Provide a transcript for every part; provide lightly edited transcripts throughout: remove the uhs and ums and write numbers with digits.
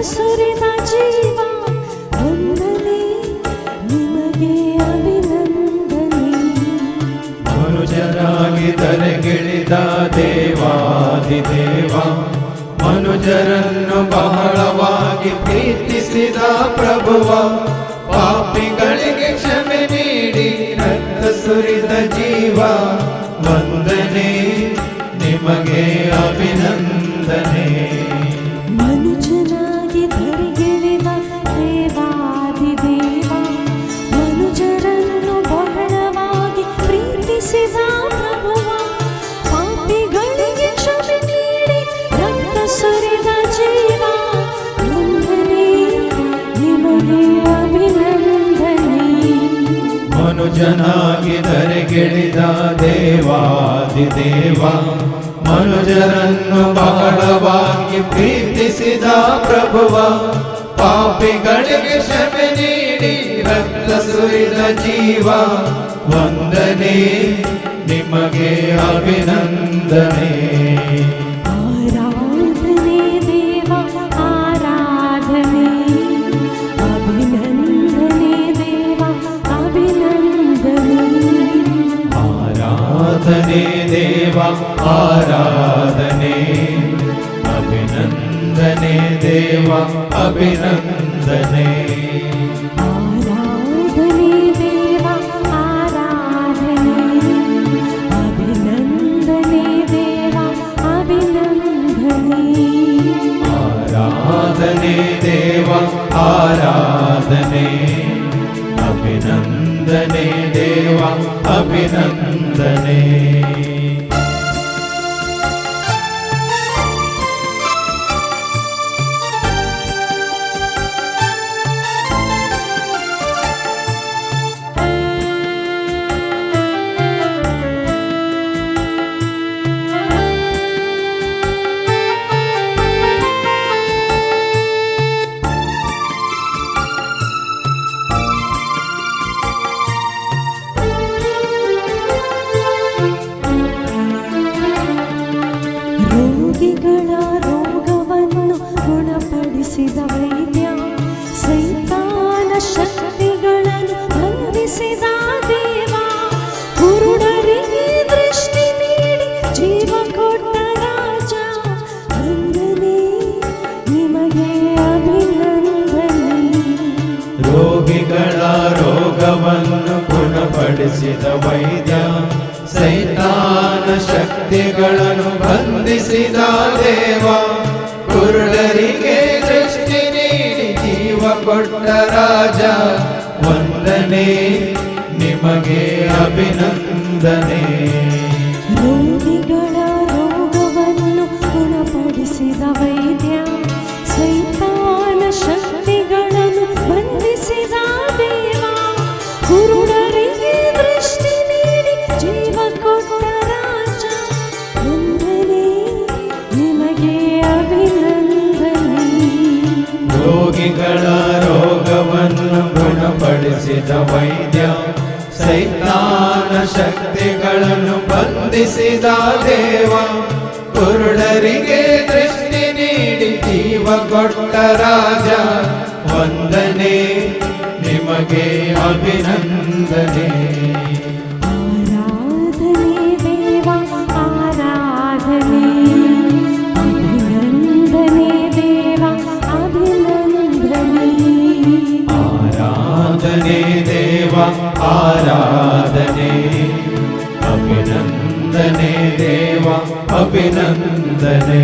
ಸುರಿದ ಜೀವ ವಂದನೆ ನಿಮಗೆ ಅಭಿನಂದನೆ. ಮನುಜರಾಗಿ ಧರೆಗಿಳಿದ ದೇವಾದಿದೇವ, ಮನುಜರನ್ನು ಬಹಳವಾಗಿ ಪ್ರೀತಿಸಿದ ಪ್ರಭುವ, ಪಾಪಿಗಳಿಗೆ ಕ್ಷಮೆ ನೀಡಿ ರಕ್ತ ಸುರಿದ ಜೀವ ವಂದನೆ ನಿಮಗೆ ಅಭಿನಂದನೆ. ಮನುಜನಾಗಿ ಧರೆಗಿಳಿದ ದೇವಾದಿದೇವ, ಮನುಜರನ್ನು ಬಹಳವಾಗಿ ಪ್ರೀತಿಸಿದ ಪ್ರಭುವ, ಪಾಪಿಗಳಿಗೆ ಕ್ಷಮೆ ನೀಡಿ ರಕ್ತ ಸುರಿದ ಜೀವ ವಂದನೆ ನಿಮಗೆ ಅಭಿನಂದನೆ. ಮನುಜನಾಗಿ ಧರೆಗಿಳಿದ ದೇವಾದಿದೇವ, ಮನುಜರನ್ನು ಬಹಳವಾಗಿ ಪ್ರೀತಿಸಿದ ಪ್ರಭುವ, ಪಾಪಿಗಳಿಗೆ ಕ್ಷಮೆ ನೀಡಿ ರಕ್ತ ಸುರಿದ ಜೀವ ವಂದನೆ ನಿಮಗೆ ಅಭಿನಂದನೆ. ಆರಾಧನೆ ದೇವ ಆರಾಧನೆ, ಅಭಿನಂದನೆ ದೇವ ಅಭಿನಂದನೆ. ಆರಾಧನೆ ದೇವ ಆರಾಧನೆ, ಅಭಿನಂದನೆ ದೇವ ಅಭಿನಂದನೆ. ಆರಾಧನೆ ದೇವ ಆರಾಧನೆ, ಅಭಿನಂದನೆ ದೇವ ಅಭಿನಂದನೆ. ಆರಾಧನೆ ದೇವ ಆರಾಧನೆ, ಅಭಿನಂದನೆ ದೇವ ಅಭಿನಂದನೆ. ರೋಗಿಗಳ ರೋಗವನ್ನು ಗುಣಪಡಿಸಿದ ವೈದ್ಯ, ಸೈತಾನ ಶಕ್ತಿಗಳನ್ನು ಬಂಧಿಸಿದ ದೇವ, ಕುರುಡರಿಗೆ ದೃಷ್ಟಿ ನೀಡಿ ಜೀವ ಕೊಟ್ಟ ರಾಜ, ವಂದನೆ ನಿಮಗೆ ಅಭಿನಂದನೆ. ರೋಗಿಗಳ ರೋಗವನ್ನು ಗುಣಪಡಿಸಿದ ವೈದ್ಯ, ಸೈತಾನ ಶಕ್ತಿಗಳನ್ನು ಬಂಧಿಸಿದ ದೇವ, ಕುರುಡರಿಗೆ ದೃಷ್ಟಿ ನೀಡಿ ಜೀವ ಕೊಟ್ಟ ರಾಜ, ವಂದನೆ ನಿಮಗೆ ಅಭಿನಂದನೆ. ರೋಗಿಗಳ ರೋಗವನ್ನು ಗುಣಪಡಿಸಿದ ವೈದ್ಯ, ಸೈತಾನ ಶಕ್ತಿಗಳನ್ನು ಬಂಧಿಸಿದ ದೇವ, ಕುರುಡರಿಗೆ ದೃಷ್ಟಿ ನೀಡಿ ಜೀವ ಕೊಟ್ಟ ರಾಜ, ವಂದನೆ ನಿಮಗೆ ಅಭಿನಂದನೆ. ರೋಗಿಗಳ ರೋಗವನ್ನು ಗುಣಪಡಿಸಿದ ವೈದ್ಯ, ಸೈತಾನ ಶಕ್ತಿಗಳನ್ನು ಬಂಧಿಸಿದ ದೇವ, ಕುರುಡರಿಗೆ ದೃಷ್ಟಿ ನೀಡಿ ಜೀವ ಕೊಟ್ಟ ರಾಜ, ವಂದನೆ ನಿಮಗೆ ಅಭಿನಂದನೆ. ಆರಾಧನೆ ದೇವ ಆರಾಧನೆ, ಅಭಿನಂದನೆ ದೇವ ಅಭಿನಂದನೆ. ಆರಾಧನೆ ದೇವ ಆರಾಧನೆ, ಅಭಿನಂದನೆ ದೇವ ಅಭಿನಂದನೆ.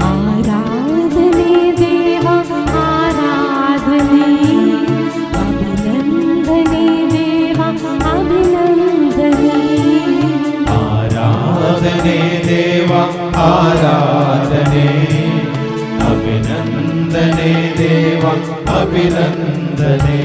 ಆರಾಧನೆ ದೇವ ಆರಾಧನೆ, ಅಭಿನಂದನೆ ದೇವ ಅಭಿನಂದನೆ. ಆರಾಧನೆ ದೇವ ಆರಾಧನೆ, ಅಭಿನಂದನೆ ದೇವ ಅಭಿನಂದನೆ.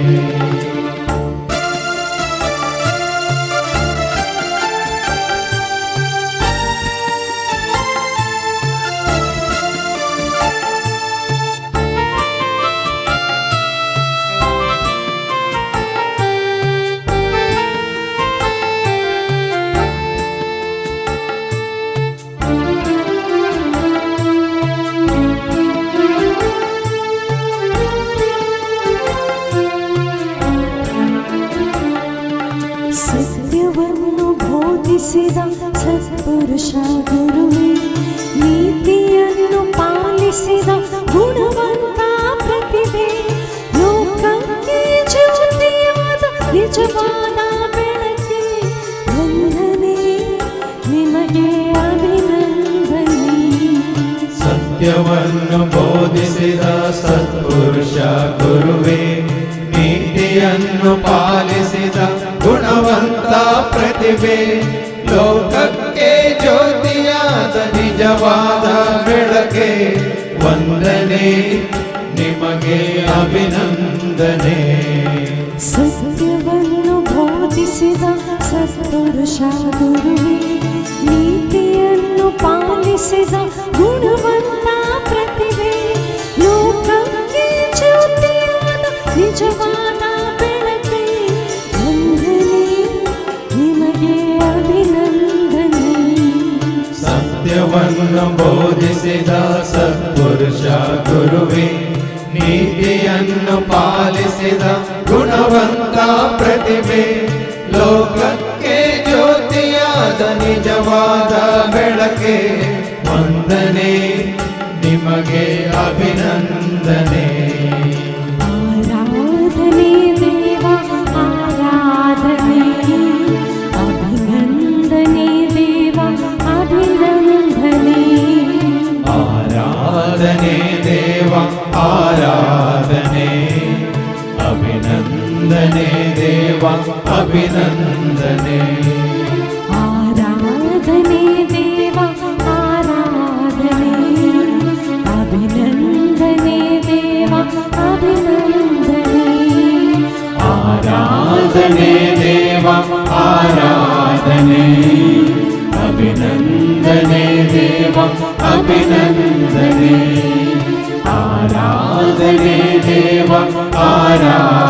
ಸತ್ಪುರುಷ ಗುರುವೇ ನೀತಿಯನ್ನು ಪಾಲಿಸಿದ ಗುಣವಂತ ಪ್ರತಿಭೆ ಲೋಕಕ್ಕೆ ಜ್ಯೋತಿಯಾದ ನಿಜವಾದ ಬೆಳಕೆ ವಂದನೆ ನಿಮಗೆ ಅಭಿನಂದನೆ ಸತ್ಯವನ್ನು ಬೋಧಿಸಿದ ಸತ್ಪುರುಷ ಗುರುವೇ ನೀತಿಯನ್ನು ಪಾಲಿಸಿದ ಗುಣವಂತ ಪ್ರತಿಭೆ ಲೋಕಕ್ಕೆ ಜ್ಯೋತಿಯಾದ ನಿಜವಾದ ಬೆಳಕೆ ವಂದನೆ ನಿಮಗೆ ಅಭಿನಂದನೆ ಸತ್ಯವನ್ನು ಬೋಧಿಸಿದ ಸತ್ಪುರುಷ ಗುರುವೇ ನೀತಿಯನ್ನು ಪಾಲಿಸಿದ ಗುಣವಂತ ಪ್ರತಿಭೆ ಲೋಕಕ್ಕೆ ಜ್ಯೋತಿಯಾದ ನಿಜವಾದ ಬೆಳಕೆ ವಂದನೆ ನಿಮಗೆ ಅಭಿನಂದನೆ ಸತ್ಯವನ್ನು ಬೋಧಿಸಿದ ಸತ್ಪುರುಷ ಗುರುವೇ ನೀತಿಯನ್ನು ಪಾಲಿಸಿದ ಗುಣವಂತ ಪ್ರತಿಭೆ ಲೋಕಕ್ಕೆ ಜ್ಯೋತಿಯಾದ ನಿಜವಾದ ಬೆಳಕೆ ವಂದನೆ ನಿಮಗೆ ಅಭಿನಂದನೆ ಆರಾಧನೆ ದೇವ ಆರಾಧನೆ ಅಭಿನಂದನೆ ದೇವ ಅಭಿನಂದನೆ ಆರಾಧನೆ ದೇವ ಆರಾಧನೆ ಅಭಿನಂದನೆ ದೇವ ಅಭಿನಂದನೆ ಆರಾಧನೆ ದೇವ ಆರಾಧನೆ ಅಭಿನಂದನೆ ದೇವ ಅಭಿನಂದನೆ ಆರಾಧನೆ ದೇವ ಆರಾಧನೆ ಅಭಿನಂದನೆ ದೇವ ಅಭಿನಂದನೆ ಆರಾಧನೆ ದೇವ ಆರಾಧನೆ